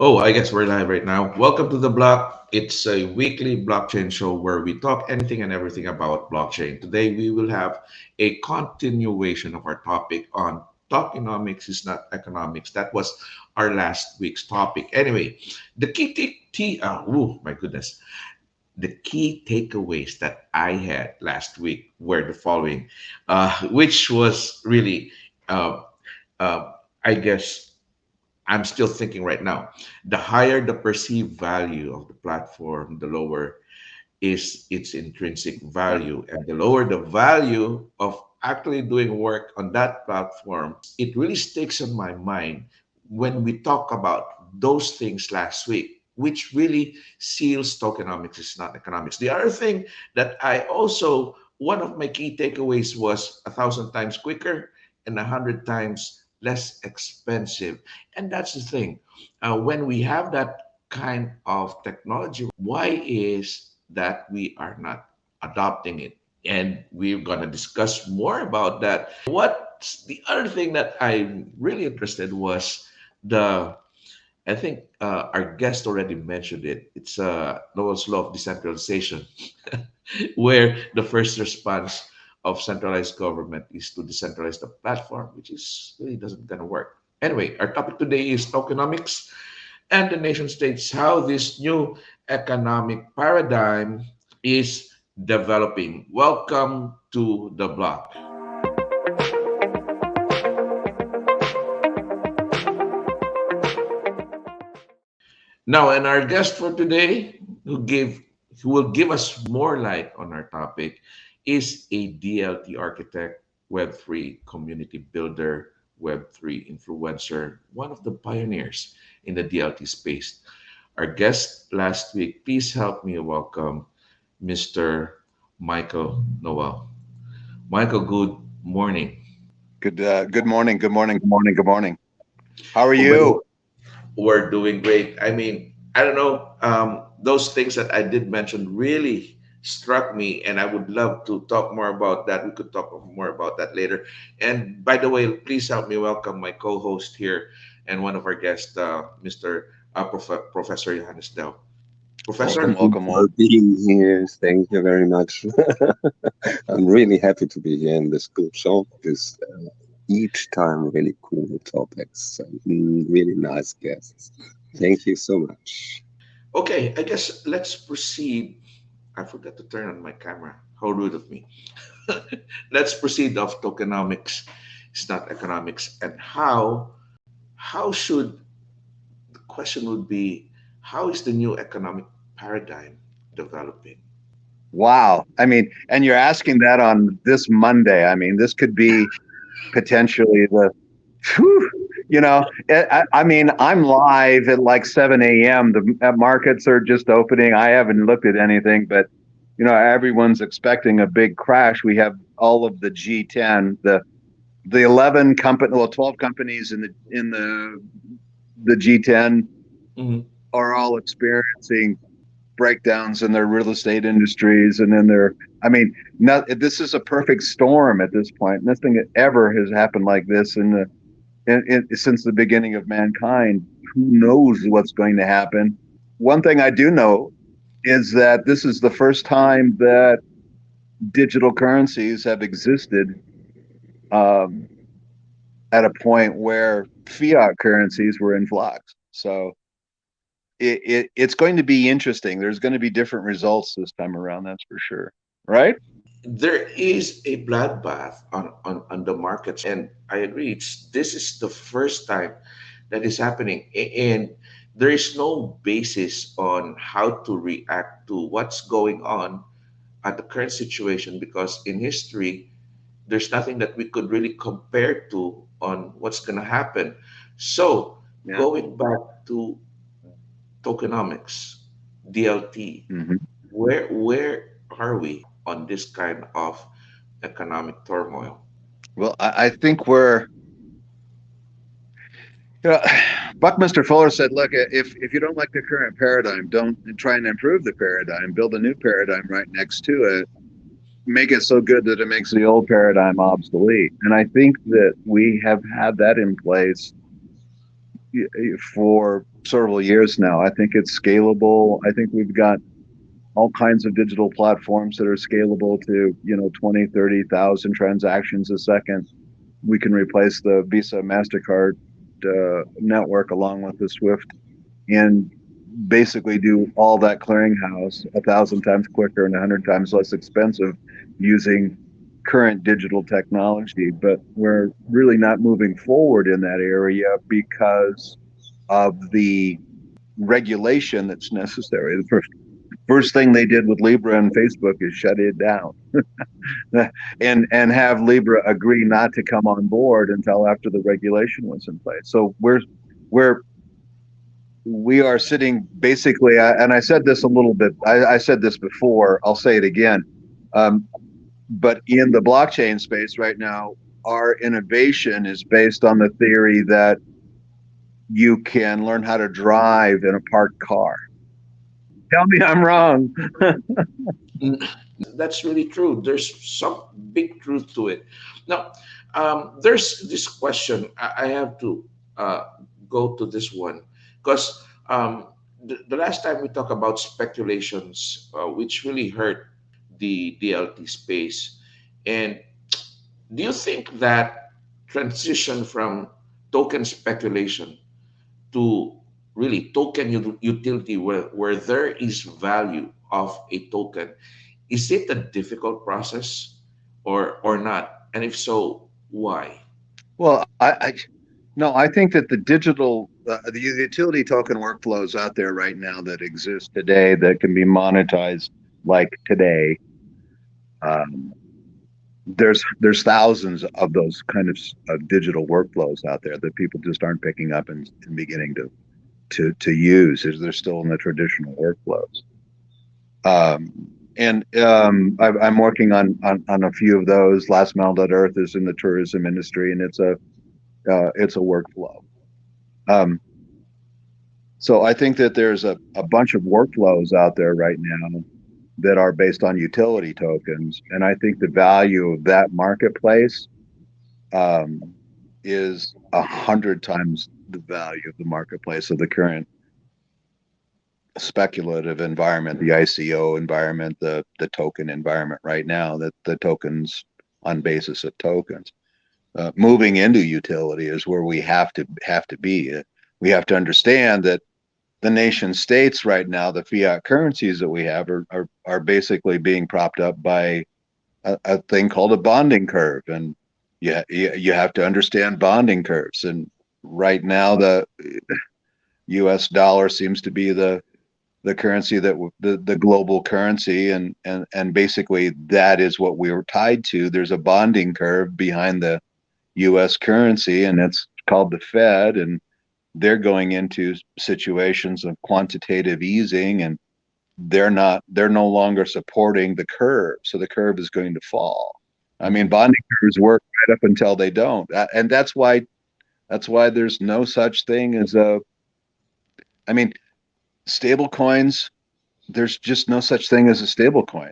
Oh, I guess we're live right now. Welcome to the block. It's a weekly blockchain show where we talk anything and everything about blockchain. Today we will have a continuation of our topic on tokenomics is not economics. That was our last week's topic. Anyway, the oh my goodness. The key takeaways that I had last week were the following, which was really, uh, I guess, I'm still thinking right now. The higher the perceived value of the platform, the lower is its intrinsic value. And the lower the value of actually doing work on that platform, it really sticks in my mind when we talk about those things last week, which really seals tokenomics is not economics. The other thing that I also, one of my key takeaways was 1,000 times quicker and 100 times less expensive. And that's the thing. When we have that kind of technology, why is that we are not adopting it? And we're going to discuss more about that. What's the other thing that I'm really interested was the, I think our guest already mentioned it. It's Noel's law of decentralization, where the first response of centralized government is to decentralize the platform, which is really doesn't gonna work. Anyway, our topic today is tokenomics and the nation states, how this new economic paradigm is developing. Welcome to the block. Now, and our guest for today, who will give us more light on our topic, is a DLT architect, Web3 community builder, Web3 influencer, one of the pioneers in the DLT space. Our guest last week, please help me welcome Mr. Michael Noel. Michael, good morning. Good morning. Good morning. Good morning. Good morning. How are Oh, by the way, you? we're doing great. I mean, I don't know. Those things that I did mention really struck me, and I would love to talk more about that. We could talk more about that later. And by the way, please help me welcome my co-host here and one of our guests, Mr. Professor Johannes Del. Welcome, Professor, Thank you welcome, for welcome. being here. Thank you very much. I'm really happy to be here in this cool show. This each time really cool topics and really nice guests. Thank you so much. okay, I guess let's proceed. I forgot to turn on my camera. How rude of me. Let's proceed of tokenomics. It's not economics, and how should the question would be, how is the new economic paradigm developing? Wow. And you're asking that on this Monday. This could be potentially whew, I'm live at like 7 a.m. The markets are just opening. I haven't looked at anything, but everyone's expecting a big crash. We have all of the G10, the 12 companies in the G10 Mhm. are all experiencing breakdowns in their real estate industries and in their not this is a perfect storm at this point. Nothing ever has happened like this since the beginning of mankind. Who knows what's going to happen? One thing I do know is that this is the first time that digital currencies have existed um, at a point where fiat currencies were in flux. So it's going to be interesting. There's going to be different results this time around, that's for sure. Right? There is a bloodbath on the markets, and I agree. This is the first time that is happening, and there is no basis on how to react to what's going on at the current situation because in history there's nothing that we could really compare to on what's going to happen. So Yeah. going back to tokenomics, DLT, Hmm. where are we on this kind of economic turmoil? Well, I think you know, Buckminster Fuller said, look, if you don't like the current paradigm, don't try and improve the paradigm. Build a new paradigm right next to it. Make it so good that it makes the old paradigm obsolete. And I think that we have had that in place for several years now. I think it's scalable. I think we've got all kinds of digital platforms that are scalable to, 20, 30,000 transactions a second. We can replace the Visa MasterCard network along with the Swift and basically do all that clearinghouse 1,000 times quicker and 100 times less expensive using current digital technology. But we're really not moving forward in that area because of the regulation that's necessary. The first thing they did with Libra and Facebook is shut it down and have Libra agree not to come on board until after the regulation was in place. So we are sitting basically, and I said this a little bit, I said this before, I'll say it again. But in the blockchain space right now, our innovation is based on the theory that you can learn how to drive in a parked car. Tell me I'm wrong. That's really true. There's some big truth to it. Now, there's this question. I have to uh, go to this one because the last time we talked about speculations, which really hurt the DLT space. And do you think that transition from token speculation to really token utility where there is value of a token, is it a difficult process or not? And if so, why? Well, no, I think that the utility token workflows out there right now that exist today that can be monetized like today, um, there's thousands of those kind of digital workflows out there that people just aren't picking up and beginning to use. They're still in the traditional workflows. Um, and I'm working on a few of those. Last Mile on Earth is in the tourism industry, and it's a workflow. Um, so I think that there's a bunch of workflows out there right now that are based on utility tokens, and I think the value of that marketplace um, is 100 times the value of the marketplace of the current speculative environment, the ICO environment, the token environment right now. That the tokens on basis of tokens. Moving into utility is where we have to be. We have to understand that the nation states right now, the fiat currencies that we have are basically being propped up by a thing called a bonding curve, and you have to understand bonding curves. And right now, the U.S. dollar seems to be the currency that the global currency, and basically that is what we were tied to. There's a bonding curve behind the U.S. currency, and it's called the Fed, and they're going into situations of quantitative easing, and they're no longer supporting the curve, so the curve is going to fall. I mean, bonding curves work right up until they don't, and that's why there's no such thing as I mean, stable coins. There's just no such thing as a stable coin.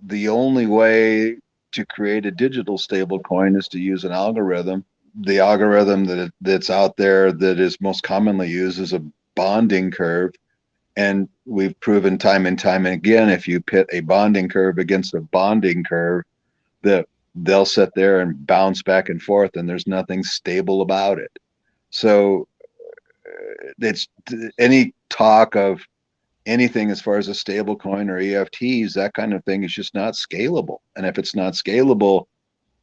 The only way to create a digital stable coin is to use an algorithm. The algorithm that's out there that is most commonly used is a bonding curve. And we've proven time and time again, if you pit a bonding curve against a bonding curve, that they'll sit there and bounce back and forth, and there's nothing stable about it. So it's any talk of anything as far as a stable coin or EFTs, that kind of thing is just not scalable. And if it's not scalable,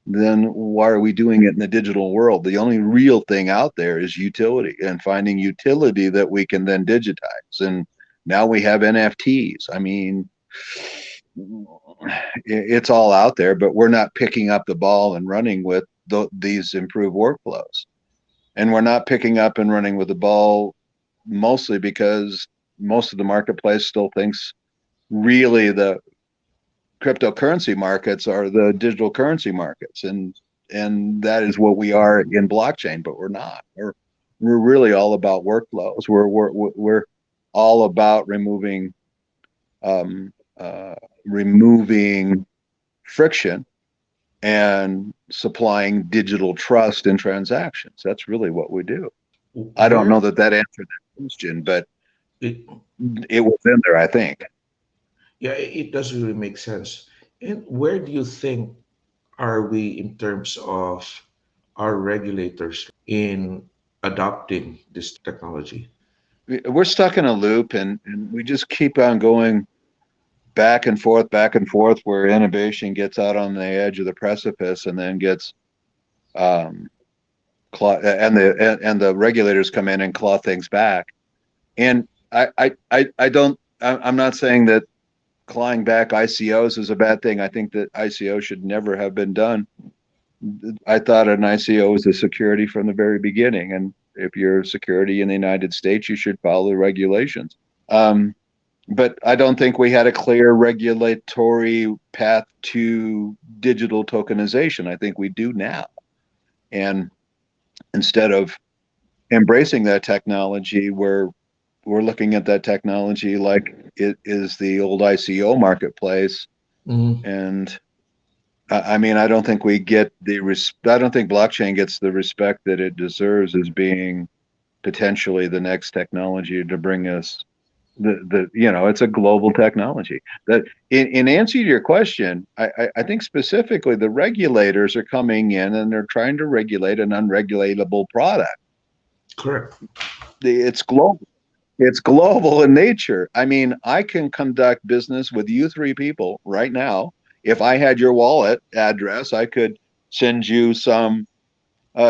then why are we doing it in the digital world? The only real thing out there is utility, and finding utility that we can then digitize. And now we have NFTs. I mean, it's all out there, but we're not picking up the ball and running with these improved workflows. And we're not picking up and running with the ball mostly because most of the marketplace still thinks really the cryptocurrency markets are the digital currency markets, and that is what we are in blockchain, but we're not. We're really all about workflows. We're all about um, removing friction and supplying digital trust in transactions. That's really what we do. I don't Where know that that answered that question, but it, it was in there, I think. yeah, it does really make sense. And where do you think are we in terms of our regulators in adopting this technology? We're stuck in a loop, and we just keep on going back and forth, where innovation gets out on the edge of the precipice and then gets um, and the regulators come in and claw things back. And I don't. I'm not saying that clawing back ICOs is a bad thing. I think that ICO should never have been done. I thought an ICO was a security from the very beginning, and if you're a security in the United States, you should follow the regulations. Um, but I don't think we had a clear regulatory path to digital tokenization. I think we do now. And instead of embracing that technology, we're looking at that technology like it is the old ICO marketplace. Hmm. And I mean, I don't think we get I don't think blockchain gets the respect that it deserves as being potentially the next technology to bring us it's a global technology. That in answer to your question, I think specifically the regulators are coming in and they're trying to regulate an unregulatable product. Correct. It's global. It's global in nature. I mean, I can conduct business with you three people right now. If I had your wallet address, I could send you some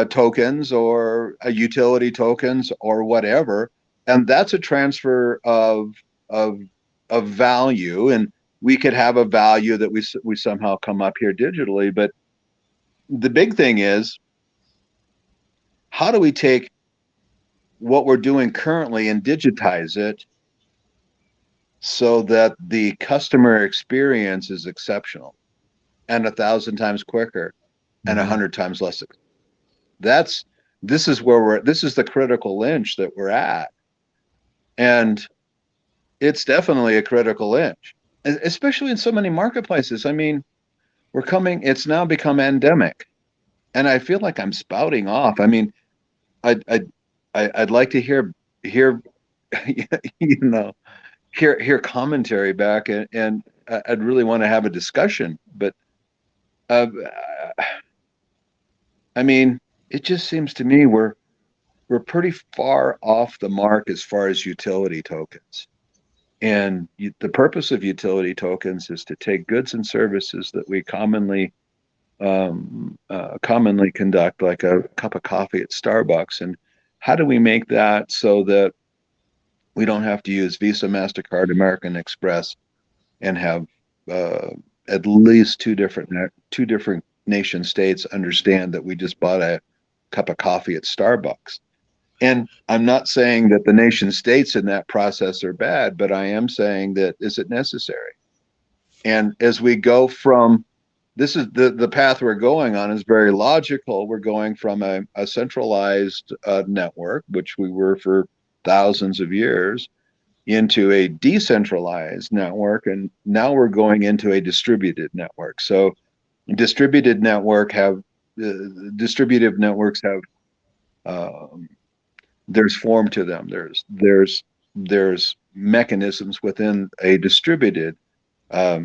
tokens or utility tokens or whatever, and that's a transfer of of value. And we could have a value that we somehow come up here digitally. But the big thing is, how do we take what we're doing currently and digitize it so that the customer experience is exceptional and 1,000 times quicker and a Hmm. hundred times less. That's this is where we're. This is the critical lynch that we're at, and it's definitely a critical inch, especially in so many marketplaces. I mean, we're coming. It's now become endemic, and I feel like I'm spouting off. I mean, I'd I'd, I'd like to hear you know hear commentary back, and I'd really want to have a discussion. But uh, I mean, it just seems to me we're pretty far off the mark as far as utility tokens. And the purpose of utility tokens is to take goods and services that we commonly conduct, like a cup of coffee at Starbucks, and how do we make that so that we don't have to use Visa, Mastercard, American Express, and have uh, at least two different nation states understand that we just bought a cup of coffee at Starbucks. And I'm not saying that the nation states in that process are bad, but I am saying that is it necessary? And as we go from this is the path we're going on is very logical. We're going from a centralized network, which we were for thousands of years, into a decentralized network, and now we're going into a distributed network. So distributed network have distributive networks have um, there's form to them. There's mechanisms within a distributed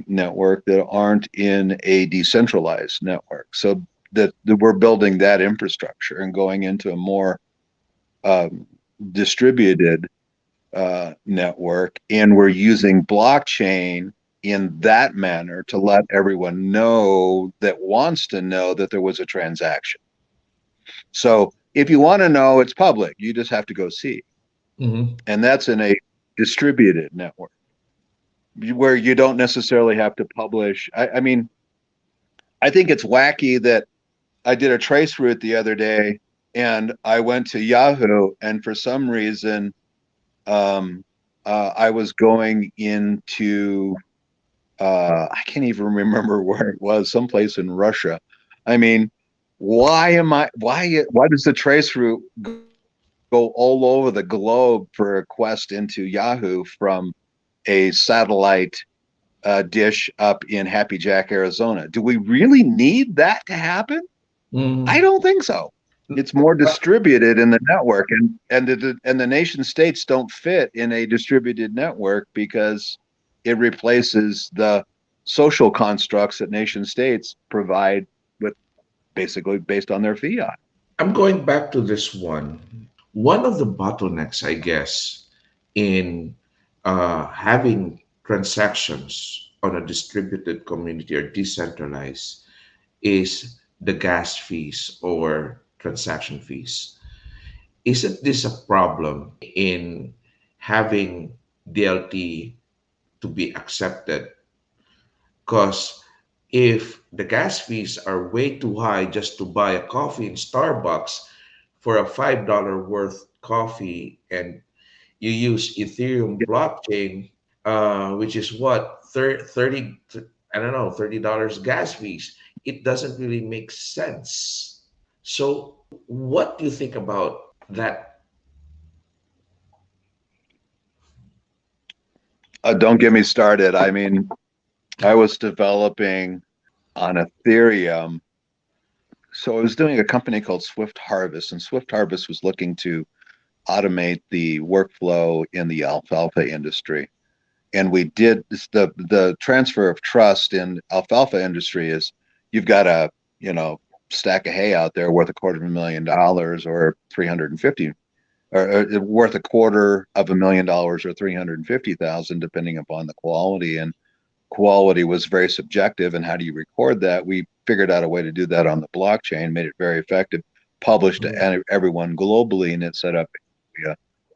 network that aren't in a decentralized network. So that we're building that infrastructure and going into a more um, distributed network, and we're using blockchain in that manner to let everyone know that wants to know that there was a transaction. So if you want to know, it's public. You just have to go see. Hmm. And that's in a distributed network where you don't necessarily have to publish. I mean, I think it's wacky that I did a trace route the other day and I went to Yahoo, and for some reason, um, I was going into, I can't even remember where it was, someplace in Russia. I mean, why does the trace route go all over the globe for a quest into Yahoo from a satellite dish up in Happy Jack, Arizona? Do we really need that to happen? I Hmm. don't think so. It's more distributed in the network, and the nation states don't fit in a distributed network because it replaces the social constructs that nation states provide with basically based on their fiat. I'm going back to this one. One of the bottlenecks, I guess, in having transactions on a distributed community or decentralized is the gas fees or transaction fees. Isn't this a problem in having DLT to be accepted? Because if the gas fees are way too high just to buy a coffee in Starbucks for a $5 worth coffee, and you use Ethereum blockchain, which is what, 30, I don't know, $30 gas fees, it doesn't really make sense. So, what do you think about that? Don't get me started. I mean, I was developing on Ethereum. So I was doing a company called Swift Harvest, and Swift Harvest was looking to automate the workflow in the alfalfa industry. And we did this, the transfer of trust in alfalfa industry is you've got a, stack of hay out there worth $250,000 or 350 or worth $250,000 or 350,000 depending upon the quality, and quality was very subjective. And how do you record that? We figured out a way to do that on the blockchain, made it very effective, published to everyone globally, and it set up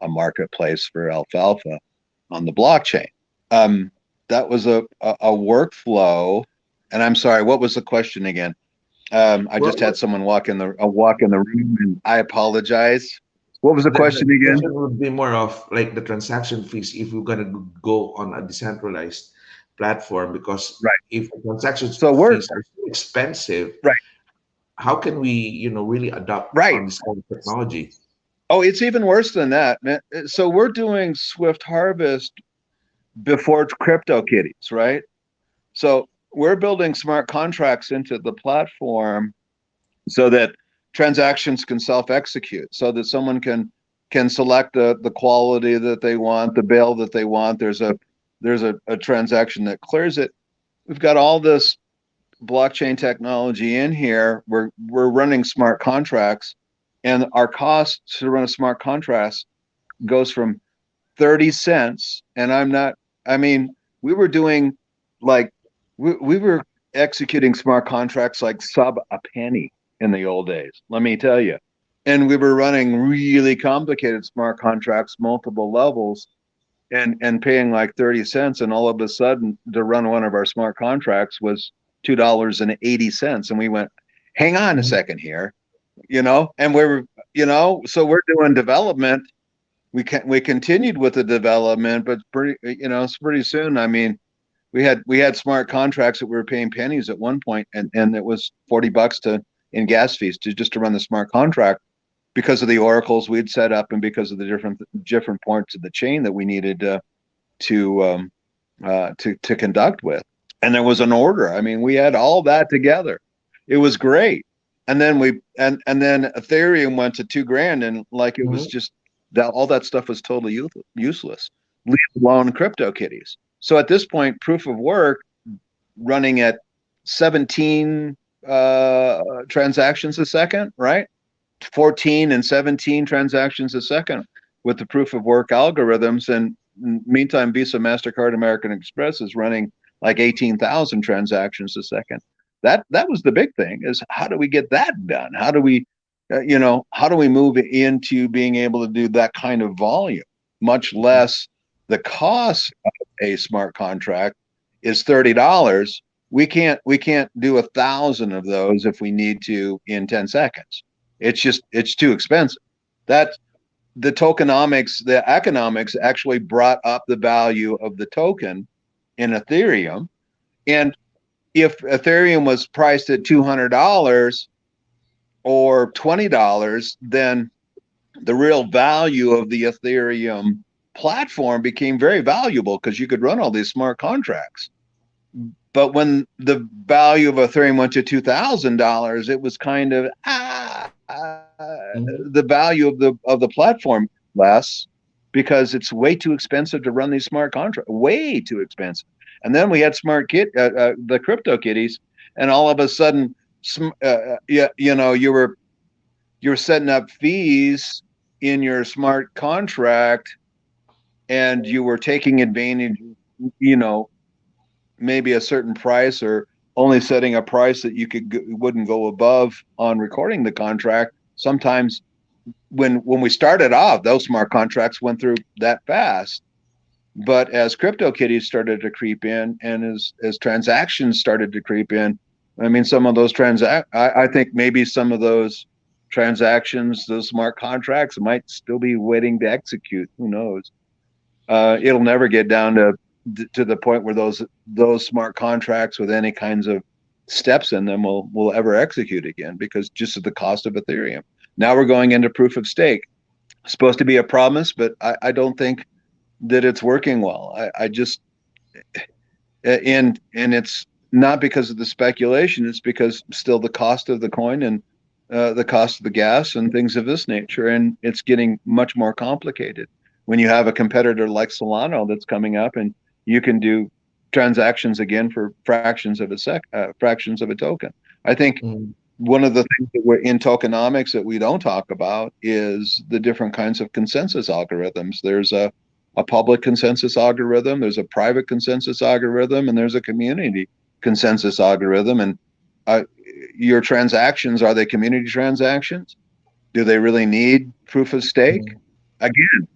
a marketplace for alfalfa on the blockchain. That was a workflow. And I'm sorry, what was the question again? I just had someone walk in the room, and I apologize. What was the question The again? question would be more of like the transaction fees if we're gonna go on a decentralized platform, because Right. if transaction So we're fees are so expensive, right, how can we, really adopt right. on this kind of technology? Oh, it's even worse than that, man. So we're doing Swift Harvest before CryptoKitties, right? So we're building smart contracts into the platform so that transactions can self-execute, so that someone can select the quality that they want, the bail that they want. There's a transaction that clears it. We've got all this blockchain technology in here. We're running smart contracts, and our cost to run a smart contract goes from 30 cents. And I mean, we were doing like, we were executing smart contracts like sub a penny in the old days, let me tell you. And we were running really complicated smart contracts, multiple levels, and paying like 30 cents. And all of a sudden, to run one of our smart contracts was $2.80. And we went, hang on a Mhm. second here, and so we're doing development. We continued with the development, but pretty soon. I mean, we had smart contracts that we were paying pennies at one point, and it was $40 in gas fees to run the smart contract, because of the oracles we'd set up, and because of the different points of the chain that we needed to conduct with. And there was an order. I mean, we had all that together. It was great. And then then Ethereum went to $2,000, and like it was Mhm. just that all that stuff was totally useless, leave alone CryptoKitties. So at this point, proof of work running at 17 transactions a second, right? 14 and 17 transactions a second with the proof of work algorithms. And meantime, Visa, MasterCard, American Express is running like 18,000 transactions a second. That was the big thing, is how do we get that done? How do we, how do we move into being able to do that kind of volume, much less the cost of a smart contract is $30. We can't do 1,000 of those if we need to in 10 seconds. It's too expensive. That the tokenomics, the economics actually brought up the value of the token in Ethereum. And if Ethereum was priced at $200 or $20, then the real value of the Ethereum platform became very valuable, because you could run all these smart contracts. But when the value of Ethereum went to $2,000, it was kind of Mhm. the value of the platform less because it's way too expensive to run these smart contracts, way too expensive. And then we had the crypto kitties, and all of a sudden, you were setting up fees in your smart contract, and you were taking advantage, you know, maybe a certain price or only setting a price that wouldn't go above on recording the contract. Sometimes when we started off, those smart contracts went through that fast. But as CryptoKitties started to creep in, and as transactions started to creep in, I mean, some of those I think maybe some of those transactions, those smart contracts, might still be waiting to execute. Who knows? It'll never get down to the point where those smart contracts with any kinds of steps in them will ever execute again, because just of the cost of Ethereum. Now we're going into proof of stake. It's supposed to be a promise, but I don't think that it's working well. I just and it's not because of the speculation. It's because still the cost of the coin and the cost of the gas and things of this nature, and it's getting much more complicated when you have a competitor like Solana that's coming up, and you can do transactions again for fractions of a token. I think Mhm. one of the things that we're in tokenomics that we don't talk about is the different kinds of consensus algorithms. There's a public consensus algorithm, there's a private consensus algorithm, and there's a community consensus algorithm. And uh, your transactions, are they community transactions? Do they really need proof of stake? Mhm. Again,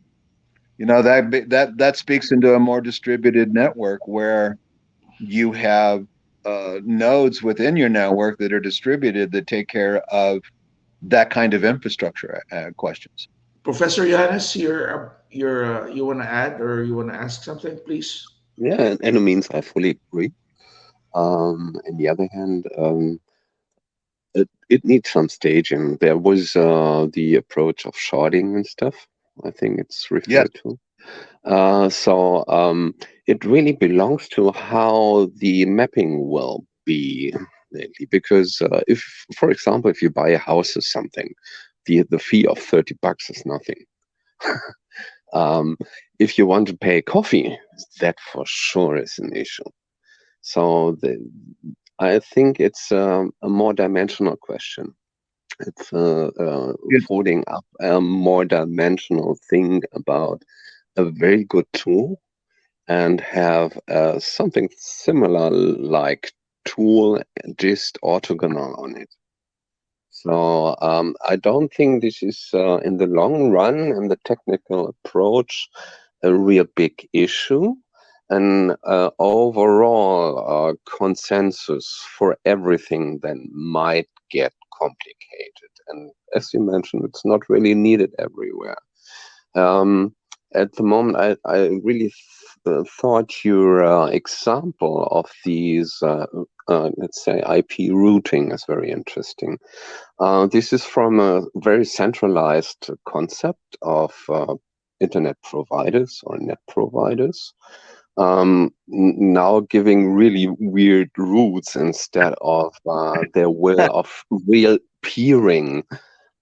that speaks into a more distributed network where you have nodes within your network that are distributed that take care of that kind of infrastructure questions. Professor Yanis, you want to add or you want to ask something, please? Yeah, and it means I fully agree. On the other hand, it needs some staging. There was the approach of sharding and stuff. I think it's Yes, referred to. So it really belongs to how the mapping will be lately. Because if, for example, if you buy a house or something, the fee of $30 is nothing. Um, if you want to pay coffee, that for sure is an issue. So I think it's a more dimensional question. It's yes, folding up a more dimensional thing about a very good tool and have something similar like tool just orthogonal on it. So I don't think this is in the long run and the technical approach a real big issue. And overall consensus for everything then might get complicated. And as you mentioned, it's not really needed everywhere. Um, at the moment, I really thought your example of these, let's say, IP routing is very interesting. This is from a very centralized concept of internet providers or net providers. Now giving really weird routes instead of their will of real peering,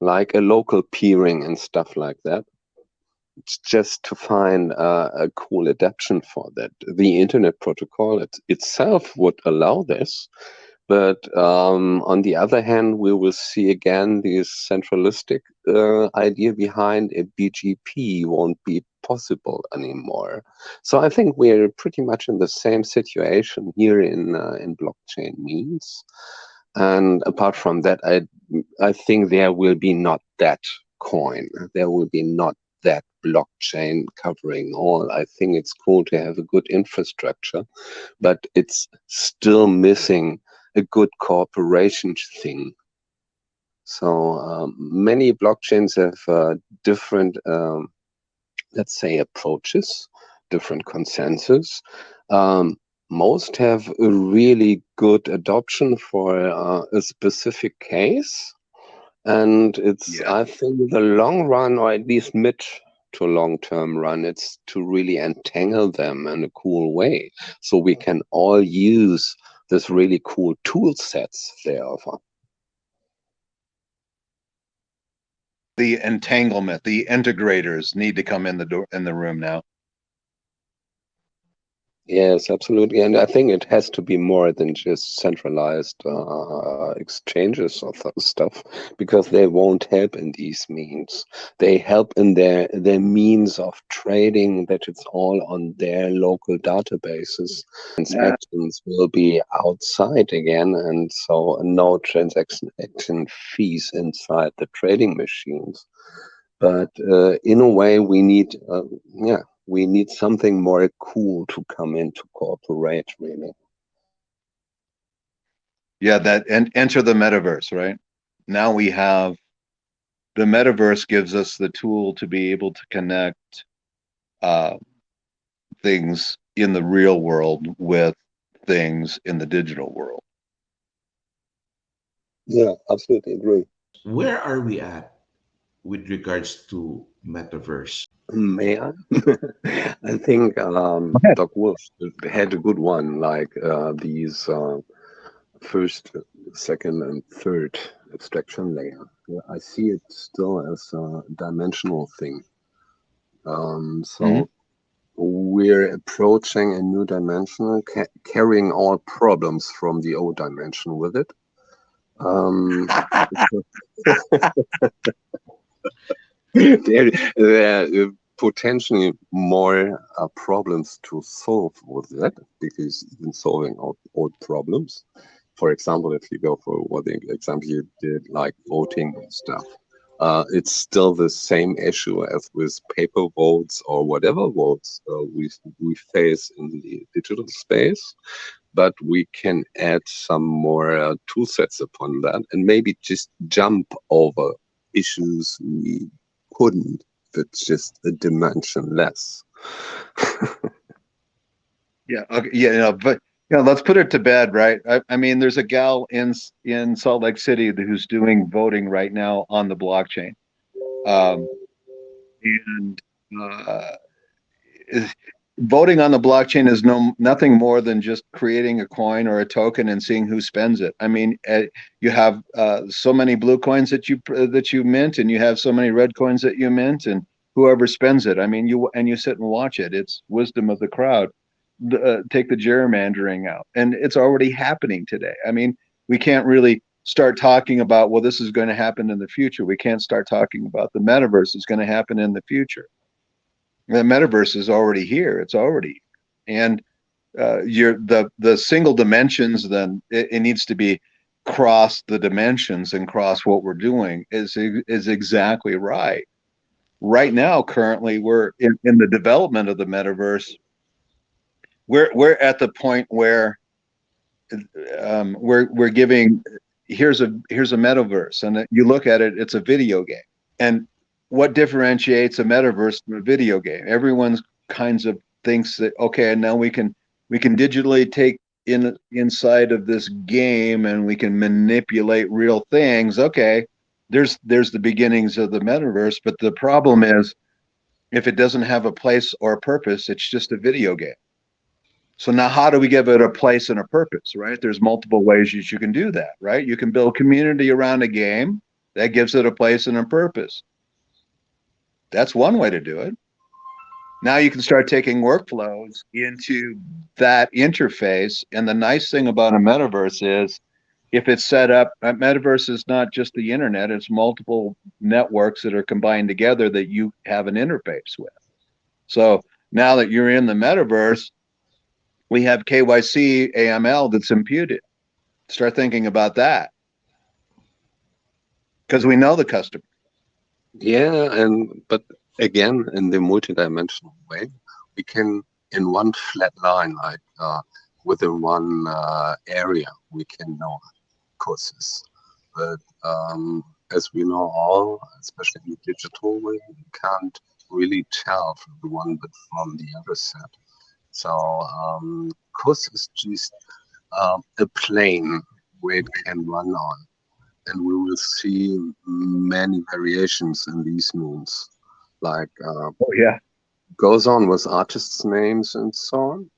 like a local peering and stuff like that. It's just to find a cool adaptation for that. The internet protocol itself would allow this, but on the other hand, we will see again this centralistic idea behind a BGP won't be possible anymore. So I think we're pretty much in the same situation here in blockchain means. And apart from that, I think there will be not that coin. There will be not that blockchain covering all. I think it's cool to have a good infrastructure, but it's still missing a good cooperation thing. So many blockchains have different, let's say, approaches, different consensus. Um, most have a really good adoption for a specific case. And it's, yeah. I think, the long run, or at least mid to long term run, it's to really entangle them in a cool way. So we can all use this really cool tool sets they offer. the entanglement, the integrators need to come in the room now. Yes, absolutely. And I think it has to be more than just centralized exchanges of stuff, because they won't help in these means. They help in their means of trading, that it's all on their local databases. Transactions will be outside again, and so no transaction fees inside the trading machines. But in a way, we need, we need something more cool to come in to cooperate, really. Yeah, that and enter the metaverse, right? Now we have the metaverse gives us the tool to be able to connect uh, things in the real world with things in the digital world. Yeah, absolutely agree. Where are we at with regards to metaverse? May I? I think Doc Wolf had a good one, like these first, second, and third abstraction layer. Yeah, I see it still as a dimensional thing. Mhm. So we're approaching a new dimension, carrying all problems from the old dimension with it. There are potentially more problems to solve with that, because even solving old problems. For example, if you go for what the example you did, like voting and stuff, it's still the same issue as with paper votes or whatever votes we face in the digital space. But we can add some more tool sets upon that, and maybe just jump over issues we couldn't if it's just a dimension less. Yeah, okay, yeah, but let's put it to bed, right? I mean, there's a gal in Salt Lake City who's doing voting right now on the blockchain, um, and uh, is- voting on the blockchain is nothing more than just creating a coin or a token and seeing who spends it. I mean, you have so many blue coins that you mint, and you have so many red coins that you mint, and whoever spends it. I mean, you sit and watch it. It's wisdom of the crowd. Take the gerrymandering out, and it's already happening today. I mean, we can't really start talking about, well, this is going to happen in the future. We can't start talking about the metaverse is going to happen in the future. The metaverse is already here. It's already, and you're the single dimensions. Then it needs to be cross the dimensions and cross what we're doing is exactly right. Right now, currently, we're in the development of the metaverse. We're at the point where we're giving here's a metaverse, and you look at it, it's a video game. And what differentiates a metaverse from a video game? Everyone's kinds of thinks that, okay, and now we can digitally take inside of this game and we can manipulate real things. Okay, there's the beginnings of the metaverse, but the problem is if it doesn't have a place or a purpose, it's just a video game. So now how do we give it a place and a purpose, right? There's multiple ways you can do that, right? You can build community around a game that gives it a place and a purpose. That's one way to do it. Now you can start taking workflows into that interface. And the nice thing about a metaverse is if it's set up, a metaverse is not just the internet, it's multiple networks that are combined together that you have an interface with. So now that you're in the metaverse, we have KYC AML that's imputed. Start thinking about that because we know the customer. Yeah, but again, in the multidimensional way, we can, in one flat line, like within one area, we can know courses. But as we know all, especially in the digital way, we can't really tell from the one but from the other set. So course is just a plane where it can run on, and we will see many variations in these means, like Oh yeah, goes on with artists' names and so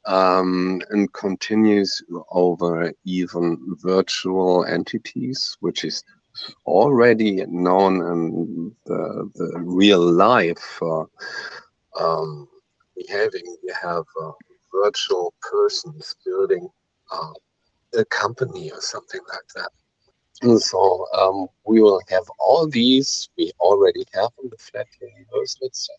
on, and continues over even virtual entities, which is already known in the real life behaving. We have virtual persons building a company or something like that. And so we will have all these we already have in the flat universe, let's say,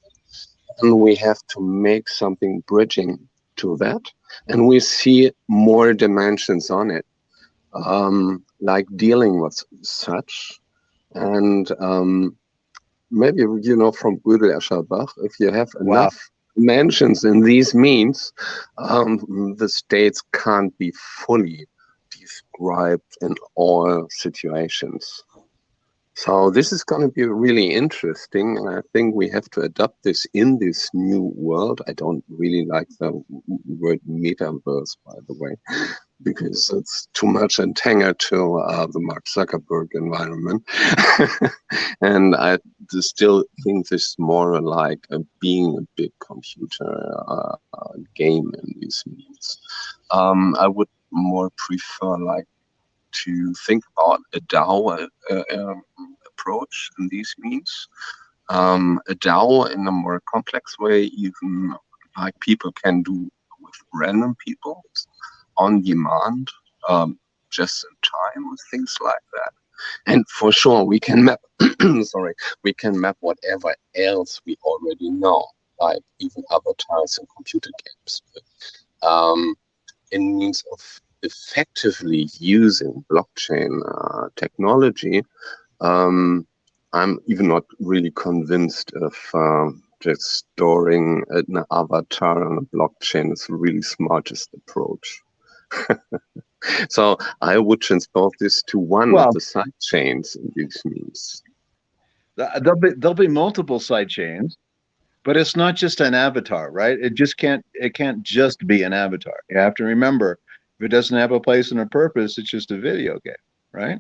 and we have to make something bridging to that, and we see more dimensions on it, like dealing with such. And maybe, you know, from Gödel Escherbach, if you have Wow. enough dimensions in these means, the states can't be fully described in all situations. So this is going to be really interesting, and I think we have to adapt this in this new world. I don't really like the word metaverse, by the way, because it's too much entangled to the Mark Zuckerberg environment. And I still think this is more like being a big computer game in these means. I would more prefer like to think about a DAO approach in these means. A DAO in a more complex way, even like people can do with random people on demand, just in time, things like that. And for sure, we can map. Sorry, we can map whatever else we already know, like even avatars in computer games. In means of effectively using blockchain technology, I'm even not really convinced of just storing an avatar on a blockchain is the really smartest approach. So I would transport this to one of Well, the side chains in these means. there'll be multiple side chains, but it's not just an avatar, right? It can't just be an avatar. You have to remember, if it doesn't have a place and a purpose, it's just a video game, right?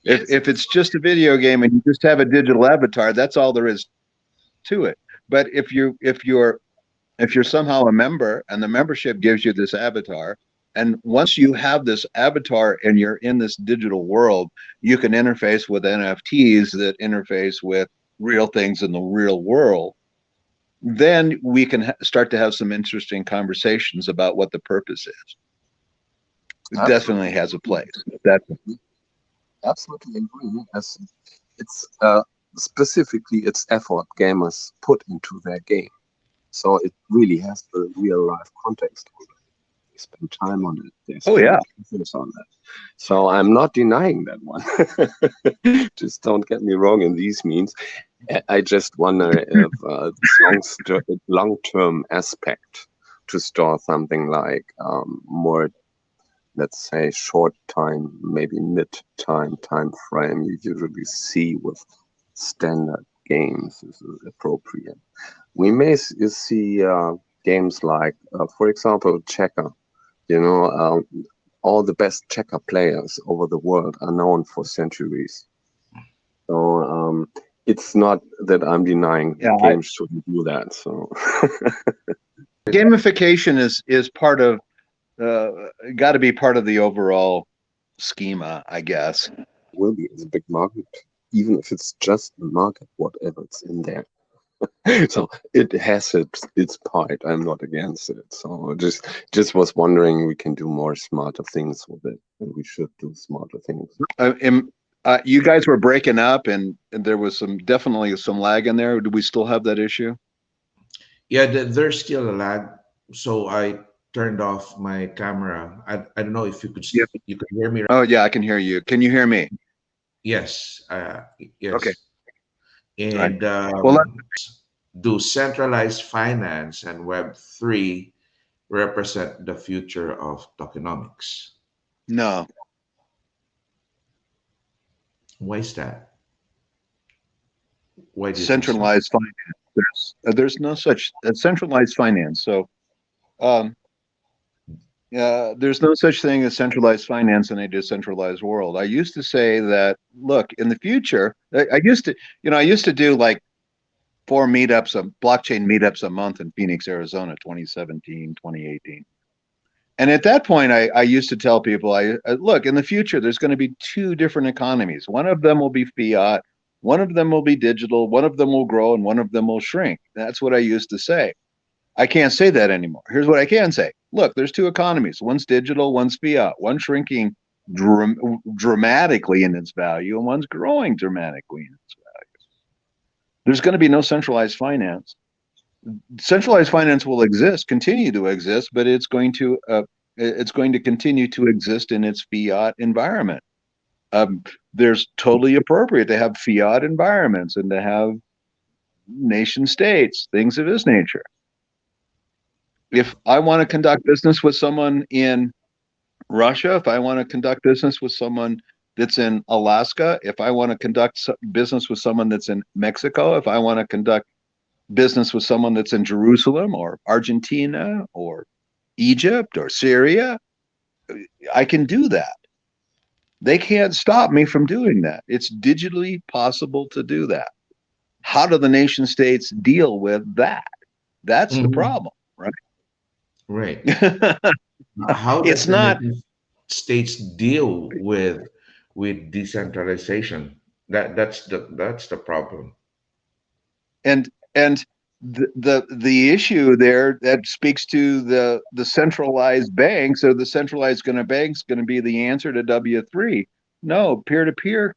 Yes. If it's just a video game and you just have a digital avatar, that's all there is to it. But if you're somehow a member and the membership gives you this avatar, and once you have this avatar and you're in this digital world, you can interface with NFTs that interface with real things in the real world. Then we can start to have some interesting conversations about what the purpose is. It definitely Absolutely. has a place. Definitely. Absolutely agree. As it's specifically its effort gamers put into their game. So it really has the real life context on it. They spend time on it. They Oh spend yeah. efforts on that. So I'm not denying that one. Just don't get me wrong in these means. I just wonder if this long-term aspect to store something like more, let's say, short time, maybe mid-time time frame you usually see with standard games is appropriate. We may see games like, for example, checker. You know, all the best checker players over the world are known for centuries. So it's not that I'm denying Yeah. games shouldn't do that. So Gamification is part of uh, got to be part of the overall schema, I guess. will be it's a big market, even if it's just a market, whatever it's in there. So it has its part. I'm not against it. So just was wondering we can do more smarter things with it, and we should do smarter things. You guys were breaking up, and there was definitely some lag in there. Do we still have that issue? Yeah, there's still a lag. So I turned off my camera. I don't know if you could Yep. you could hear me. Oh yeah, I can hear you. Can you hear me? Yes, Okay. yes. All right. And Well, do centralized finance and Web3 represent the future of tokenomics? no. Why is that? Why do you think so? Centralized finance. There's no such centralized finance. So um, there's no such thing as centralized finance in a decentralized world. I used to say that, look, in the future, I used to, I used to do like four blockchain meetups a month in Phoenix, Arizona, 2017, 2018. And at that point, I used to tell people, look, in the future, there's going to be two different economies. One of them will be fiat, one of them will be digital, one of them will grow, and one of them will shrink. That's what I used to say. I can't say that anymore. Here's what I can say. Look, there's two economies. One's digital, one's fiat. One's shrinking dramatically in its value, and one's growing dramatically in its value. There's going to be no centralized finance. Centralized finance will exist, continue to exist, but it's going to continue to exist in its fiat environment. There's totally appropriate to have fiat environments and to have nation states, things of this nature. If I want to conduct business with someone in Russia, if I want to conduct business with someone that's in Alaska, if I want to conduct business with someone that's in Mexico, if I want to conduct business with someone that's in Jerusalem or Argentina or Egypt or Syria, I can do that. They can't stop me from doing that. It's digitally possible to do that. How do the nation states deal with that? That's the problem, right? Right. How does It's the not. United States deal with decentralization? That's the problem. And the issue there that speaks to the centralized banks, or the centralized banks going to be the answer to W3? No, peer-to-peer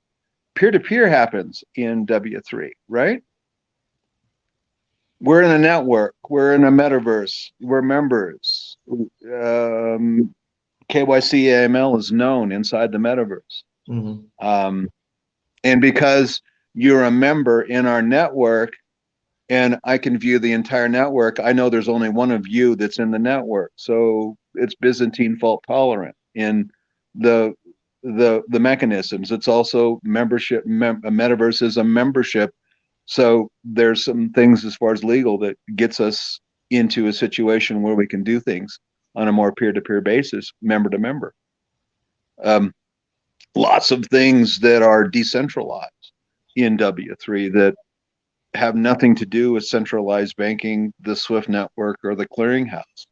happens in W3, right? We're in a network, we're in a metaverse, we're members. KYC AML is known inside the metaverse. And because you're a member in our network, and I can view the entire network, I know there's only one of you that's in the network. So it's Byzantine fault tolerant in the mechanisms. It's also membership. A metaverse is a membership. So there's some things as far as legal that gets us into a situation where we can do things on a more peer-to-peer basis, member to member. Lots of things that are decentralized in W3 that have nothing to do with centralized banking, the SWIFT network, or the clearinghouse.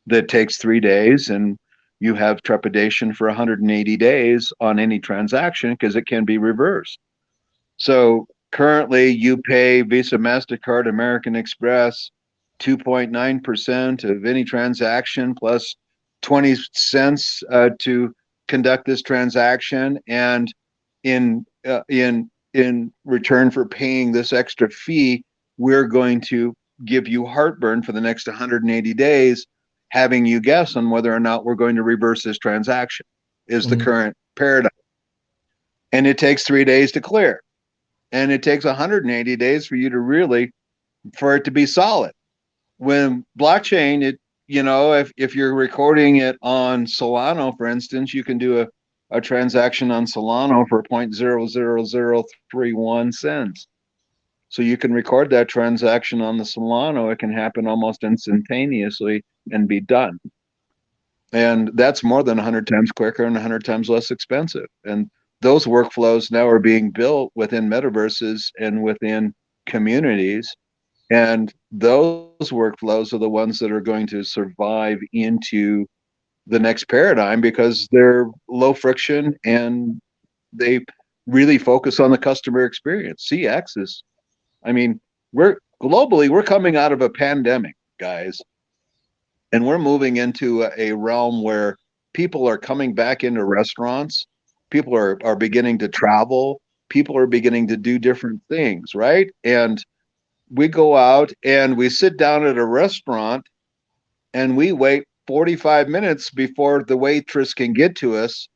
That takes 3 days, and you have trepidation for 180 days on any transaction because it can be reversed. So currently you pay Visa, MasterCard, American Express 2.9% of any transaction plus 20 cents to conduct this transaction, and in return for paying this extra fee, we're going to give you heartburn for the next 180 days, having you guess on whether or not we're going to reverse this transaction, is the current paradigm. And it takes 3 days to clear. And it takes 180 days for you to for it to be solid. When blockchain, if you're recording it on Solano, for instance, you can do a transaction on Solano for 0.00031 cents. So you can record that transaction on the Solano. It can happen almost instantaneously and be done. And that's more than 100 times quicker and 100 times less expensive. And those workflows now are being built within metaverses and within communities. And those workflows are the ones that are going to survive into the next paradigm because they're low friction and they really focus on the customer experience. CX is, we're coming out of a pandemic, guys, and we're moving into a realm where people are coming back into restaurants. People are beginning to travel. People are beginning to do different things, right? And we go out and we sit down at a restaurant and we wait 45 minutes before the waitress can get to us.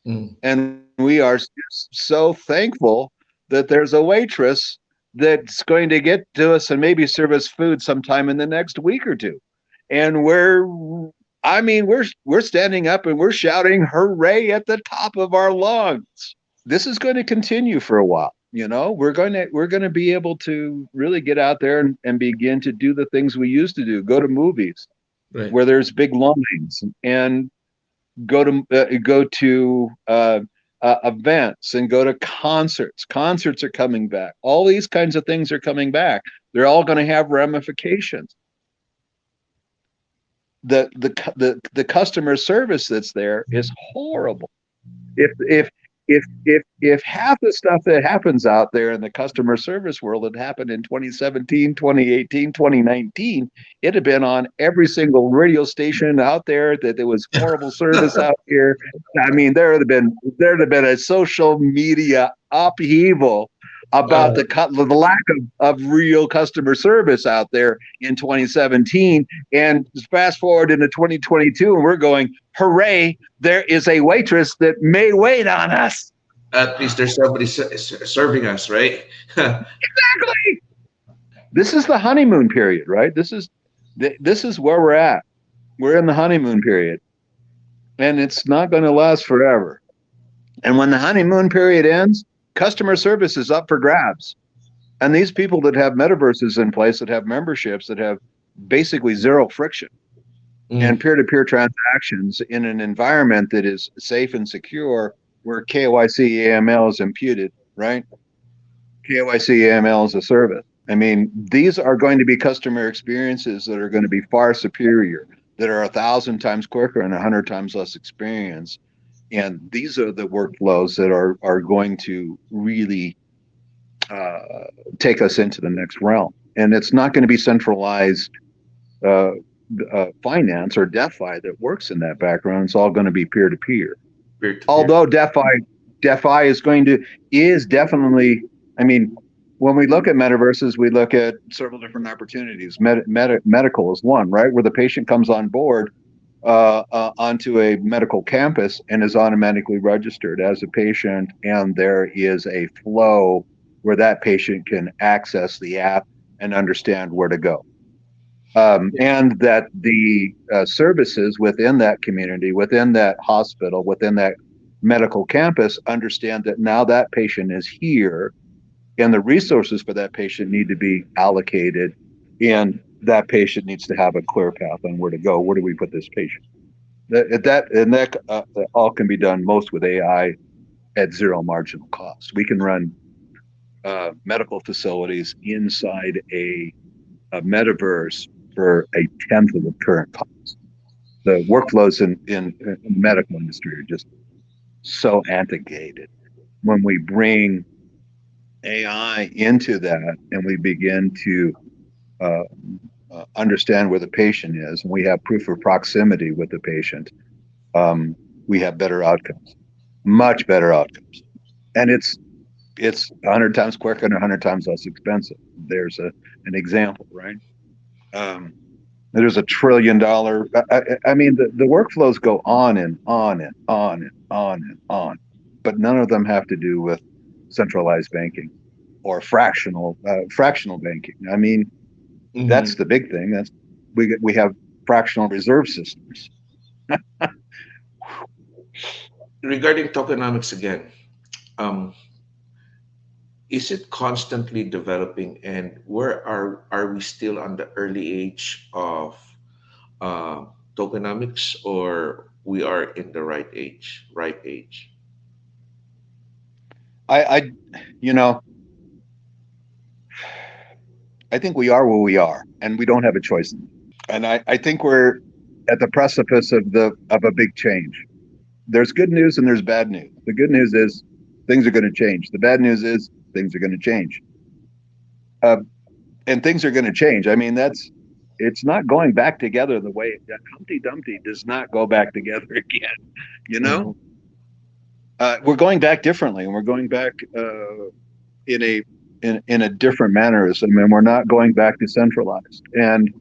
And we are so thankful that there's a waitress that's going to get to us and maybe serve us food sometime in the next week or two. And we're standing up and we're shouting hooray at the top of our lungs. This is going to continue for a while. We're going to be able to really get out there and begin to do the things we used to do. Go to movies, right, where there's big lines, and go to events, and go to concerts. Concerts are coming back. All these kinds of things are coming back. They're all going to have ramifications. the customer service that's there is horrible. If half the stuff that happens out there in the customer service world had happened in 2017, 2018, 2019, it'd have been on every single radio station out there that there was horrible service out here. I mean, there'd have been a social media upheaval about the lack of real customer service out there in 2017. And fast forward into 2022, and we're going, hooray, there is a waitress that may wait on us. At least there's somebody serving us, right? Exactly. This is the honeymoon period, right? This is where we're at. We're in the honeymoon period, and it's not going to last forever. And when the honeymoon period ends, customer service is up for grabs. And these people that have metaverses in place, that have memberships, that have basically zero friction and peer-to-peer transactions in an environment that is safe and secure, where KYC AML is imputed, right? KYC AML is a service. I mean, these are going to be customer experiences that are going to be far superior, that are 1,000 times quicker and 100 times less experience. And these are the workflows that are going to really take us into the next realm. And it's not going to be centralized finance or DeFi that works in that background. It's all going to be peer-to-peer. Although DeFi is definitely, I mean, when we look at metaverses, we look at several different opportunities. Medical is one, right? Where the patient comes on board onto a medical campus and is automatically registered as a patient, and there is a flow where that patient can access the app and understand where to go. And that the services within that community, within that hospital, within that medical campus understand that now that patient is here, and the resources for that patient need to be allocated, and that patient needs to have a clear path on where to go. Where do we put this patient? That all can be done most with AI at zero marginal cost. We can run medical facilities inside a metaverse for a tenth of the current cost. The workflows in the medical industry are just so antiquated. When we bring AI into that and we begin to understand where the patient is, and we have proof of proximity with the patient, we have better outcomes, much better outcomes. And it's 100 times quicker and 100 times less expensive. There's an example, right? There's $1 trillion. I mean, the workflows go on and on and on and on and on, but none of them have to do with centralized banking or fractional banking. I mean, that's the big thing. That's we have fractional reserve systems. Regarding tokenomics again, is it constantly developing, and where are we still on the early age of tokenomics, or we are in the right age? I I think we are where we are, and we don't have a choice. And I think we're at the precipice of a big change. There's good news and there's bad news. The good news is things are going to change. The bad news is things are going to change. And things are going to change. I mean, it's not going back together the way Humpty Dumpty does not go back together again. You know, we're going back differently, and we're going back in a different mannerism, and we're not going back to centralized. And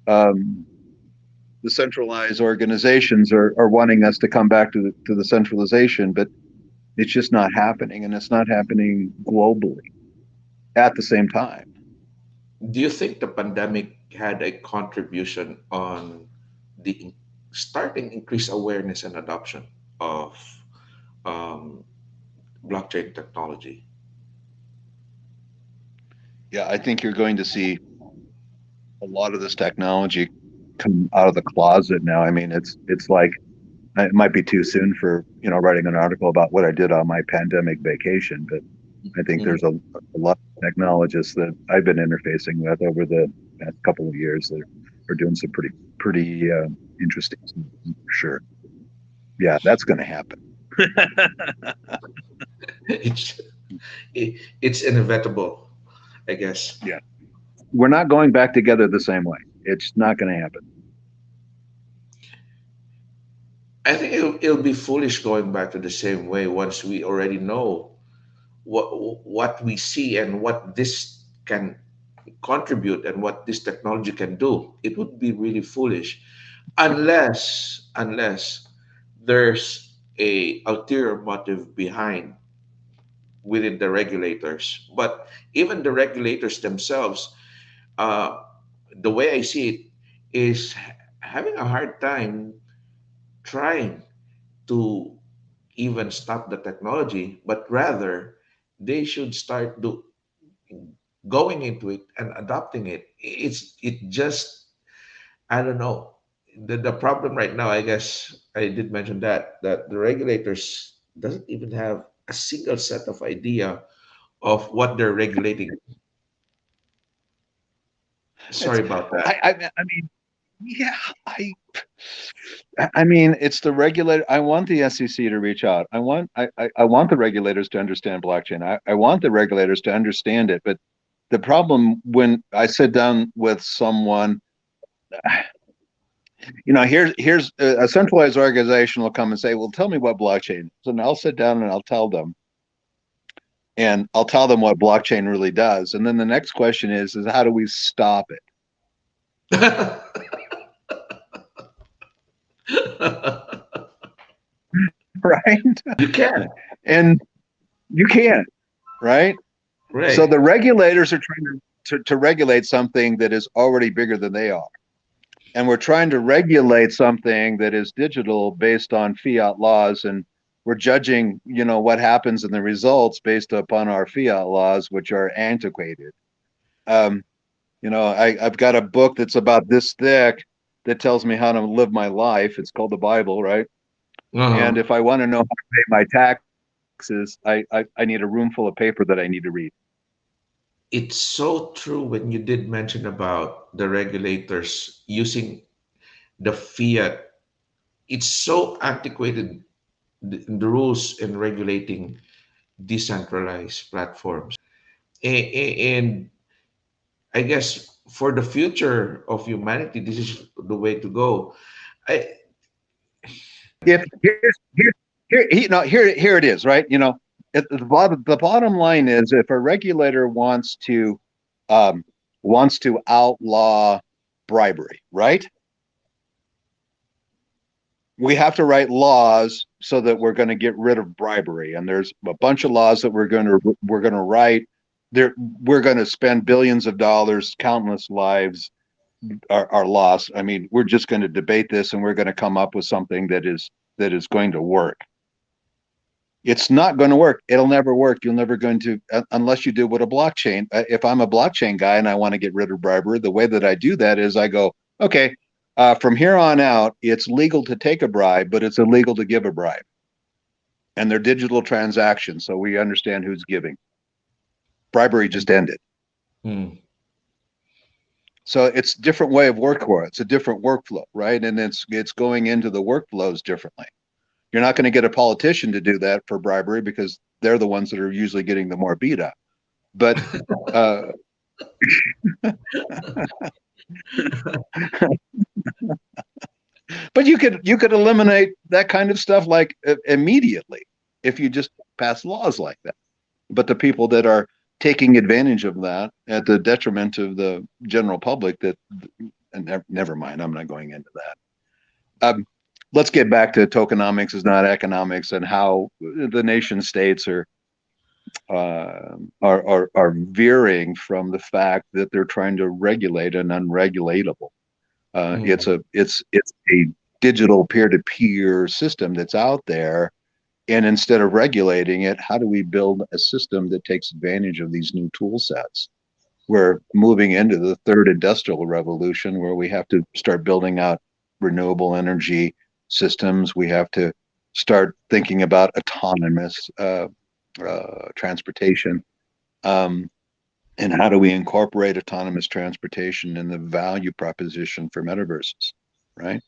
the centralized organizations are wanting us to come back to the centralization, but it's just not happening, and it's not happening globally at the same time. Do you think the pandemic had a contribution on the starting increased awareness and adoption of blockchain technology? Yeah, I think you're going to see a lot of this technology come out of the closet now. I mean, it's like, it might be too soon for writing an article about what I did on my pandemic vacation, but I think there's a lot of technologists that I've been interfacing with over the past couple of years that are doing some pretty interesting stuff for sure. Yeah, that's going to happen. it's it's inevitable, I guess. Yeah, we're not going back together the same way. It's not going to happen. I think it'll be foolish going back to the same way once we already know what we see and what this can contribute and what this technology can do. It would be really foolish unless there's a ulterior motive behind within the regulators. But even the regulators themselves, uh, the way I see it, is having a hard time trying to even stop the technology, but rather they should start going into it and adopting it. It just, I don't know. The problem right now, I guess I did mention that the regulators doesn't even have a single set of idea of what they're regulating. It's, Sorry about that. I mean, yeah, I mean, it's the regulator. I want the SEC to reach out. I want the regulators to understand blockchain. I want the regulators to understand it. But the problem when I sit down with someone, here's a centralized organization will come and say, "Well, tell me what blockchain is," and I'll sit down and I'll tell them, and I'll tell them what blockchain really does. And then the next question is how do we stop it? Right? You can, And you can't, right? So right? the regulators are trying to regulate something that is already bigger than they are. And we're trying to regulate something that is digital based on fiat laws. And we're judging, what happens in the results based upon our fiat laws, which are antiquated. Um, I've got a book that's about this thick that tells me how to live my life. It's called the Bible, right? And Uh-huh. if I want to know how to pay my taxes, I need a room full of paper that I need to read. It's so true when you did mention about the regulators using the fiat. It's so antiquated, the rules in regulating decentralized platforms. And I guess for the future of humanity, this is the way to go. I, If here it is, right? The bottom line is if a regulator um, wants to outlaw bribery, right? We have to write laws so that we're going to get rid of bribery, and there's a bunch of laws that we're going to write. There, we're going to spend billions of dollars, countless lives are lost. I mean, we're just going to debate this, and we're going to come up with something that is going to work. It's not going to work. It'll never work. You'll never going to unless you do what a blockchain. If I'm a blockchain guy and I want to get rid of bribery, the way that I do that is I go, okay, from here on out, it's legal to take a bribe, but it's illegal to give a bribe. And they're digital transactions, so we understand who's giving. Bribery just ended. hmm. So it's a different way of workflow. It's a different workflow, right? And it's going into the workflows differently. You're not going to get a politician to do that for bribery because they're the ones that are usually getting the more beat up. But uh, but you could eliminate that kind of stuff like immediately if you just pass laws like that. But the people that are taking advantage of that at the detriment of the general public, that and never mind, I'm not going into that. Let's get back to tokenomics is not economics and how the nation states are veering from the fact that they're trying to regulate an unregulatable. It's Hmm. a digital peer-to-peer system that's out there, and instead of regulating it, how do we build a system that takes advantage of these new tool sets? We're moving into the third industrial revolution where we have to start building out renewable energy systems. We have to start thinking about autonomous transportation. Um, And how do we incorporate autonomous transportation in the value proposition for metaverses, right?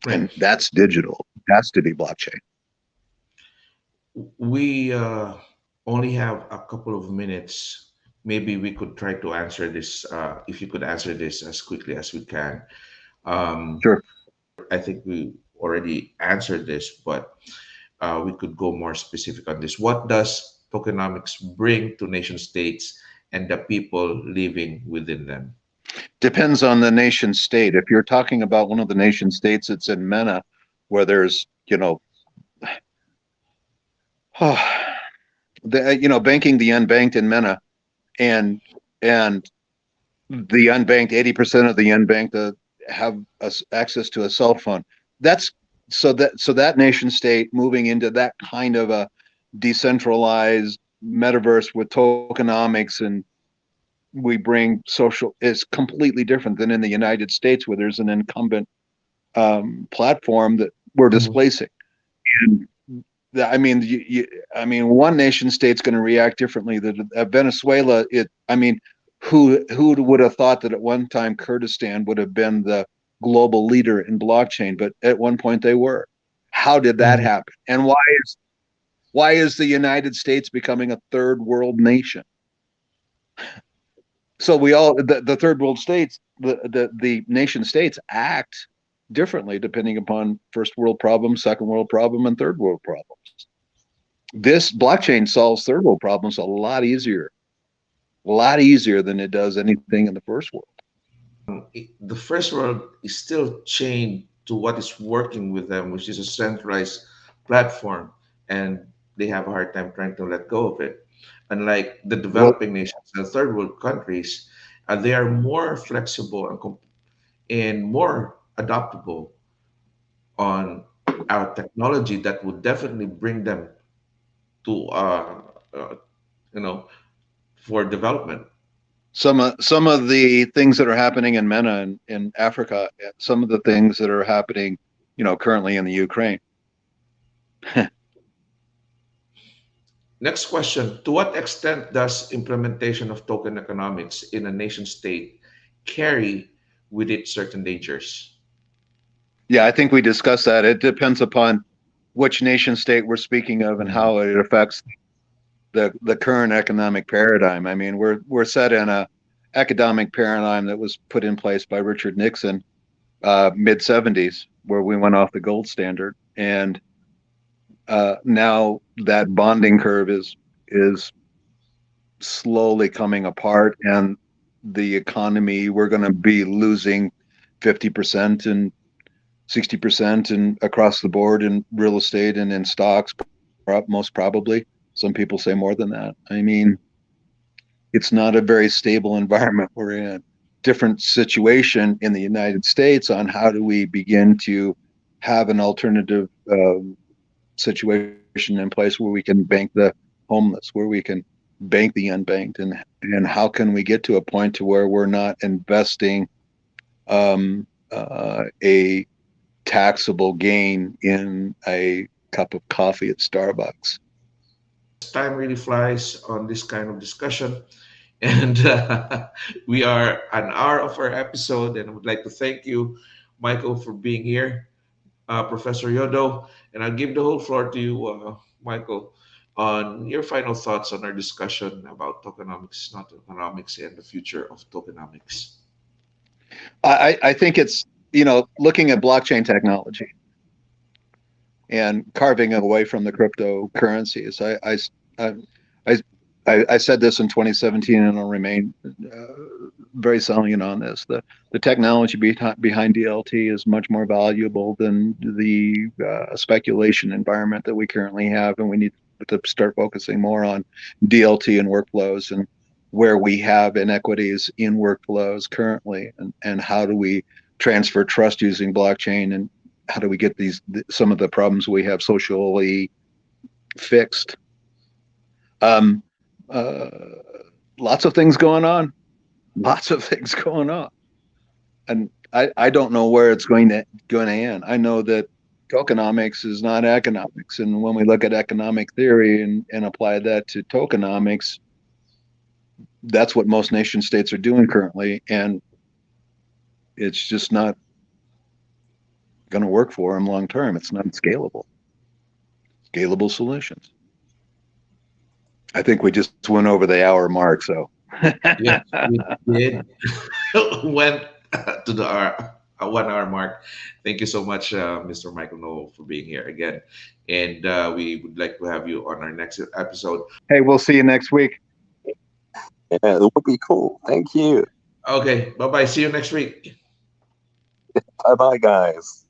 Right. And that's digital. It has to be blockchain. We only have a couple of minutes. Maybe we could try to answer this. If you could answer this as quickly as we can. Um, Sure. I think we already answered this, but we could go more specific on this. What does tokenomics bring to nation states and the people living within them? Depends on the nation state. If you're talking about one of the nation states, it's in MENA, where there's, banking the unbanked in MENA, and and the unbanked, 80% of the unbanked have access to a cell phone. That's so that nation state moving into that kind of a decentralized metaverse with tokenomics, and we bring social, is completely different than in the United States, where there's an incumbent platform that we're Mhm. displacing. And I mean, one nation state's going to react differently. That Venezuela, who would have thought that at one time Kurdistan would have been the global leader in blockchain? But at one point they were. How did that Mhm. happen? And why is the United States becoming a third world nation? So the third world states, the nation states act differently depending upon first world problem, second world problem, and third world problems. This blockchain solves third world problems a lot easier than it does anything in the first world. The first world is still chained to what is working with them, which is a centralized platform, and they have a hard time trying to let go of it. Unlike the Well, developing nations, the third world countries, they are more flexible and more adaptable on our technology that would definitely bring them to uh, you know for development. some of the things that are happening in MENA and in Africa, some of the things that are happening, currently in the Ukraine. Next question: to what extent does implementation of token economics in a nation state carry with it certain dangers? Yeah, I think we discussed that. It depends upon which nation state we're speaking of and Mhm. how it affects the current economic paradigm. I mean, we're set in a economic paradigm that was put in place by Richard Nixon, mid '70s, where we went off the gold standard, and now that bonding curve is slowly coming apart, and the economy, we're going to be losing 50% and 60% and across the board in real estate and in stocks, most probably. Some people say more than that. I mean, it's not a very stable environment we're in. Different situation in the United States on how do we begin to have an alternative situation in place where we can bank the homeless, where we can bank the unbanked, and how can we get to a point to where we're not investing a taxable gain in a cup of coffee at Starbucks. Time really flies on this kind of discussion, and we are an hour of our episode. And I would like to thank you, Michael, for being here, Professor Yodo, and I'll give the whole floor to you, Michael, on your final thoughts on our discussion about tokenomics, not tokenomics, and the future of tokenomics. I think it's, looking at blockchain technology and carving away from the cryptocurrencies. I, I, I said this in 2017, and I'll remain very salient on this. The technology behind DLT is much more valuable than the speculation environment that we currently have, and we need to start focusing more on DLT and workflows, and where we have inequities in workflows currently, and how do we transfer trust using blockchain, and how do we get some of the problems we have socially fixed. Um, uh, Lots of things going on. Lots of things going on, and I don't know where it's going to end. I know that tokenomics is not economics, and when we look at economic theory and apply that to tokenomics, that's what most nation states are doing currently, and it's just not going to work for them long term. It's not scalable solutions. I think we just went over the hour mark, so Yes, we did. Went to the 1 hour mark. Thank you so much, Mr. Michael Noel, for being here again. And we would like to have you on our next episode. hey, we'll see you next week. Yeah, it would be cool. Thank you. Okay, bye bye. See you next week. Bye bye, guys.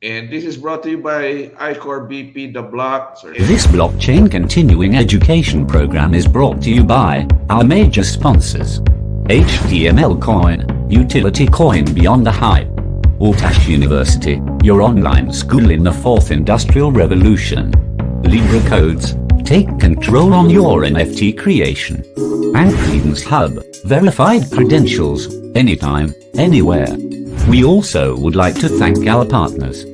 And this is brought to you by ICORBP, the block. Sorry. This blockchain continuing education program is brought to you by our major sponsors: HTMLCoin, utility coin beyond the hype; Althash University, your online school in the fourth industrial revolution; Libra Codes, take control on your NFT creation; and Credence Hub, verified credentials, anytime, anywhere. We also would like to thank our partners,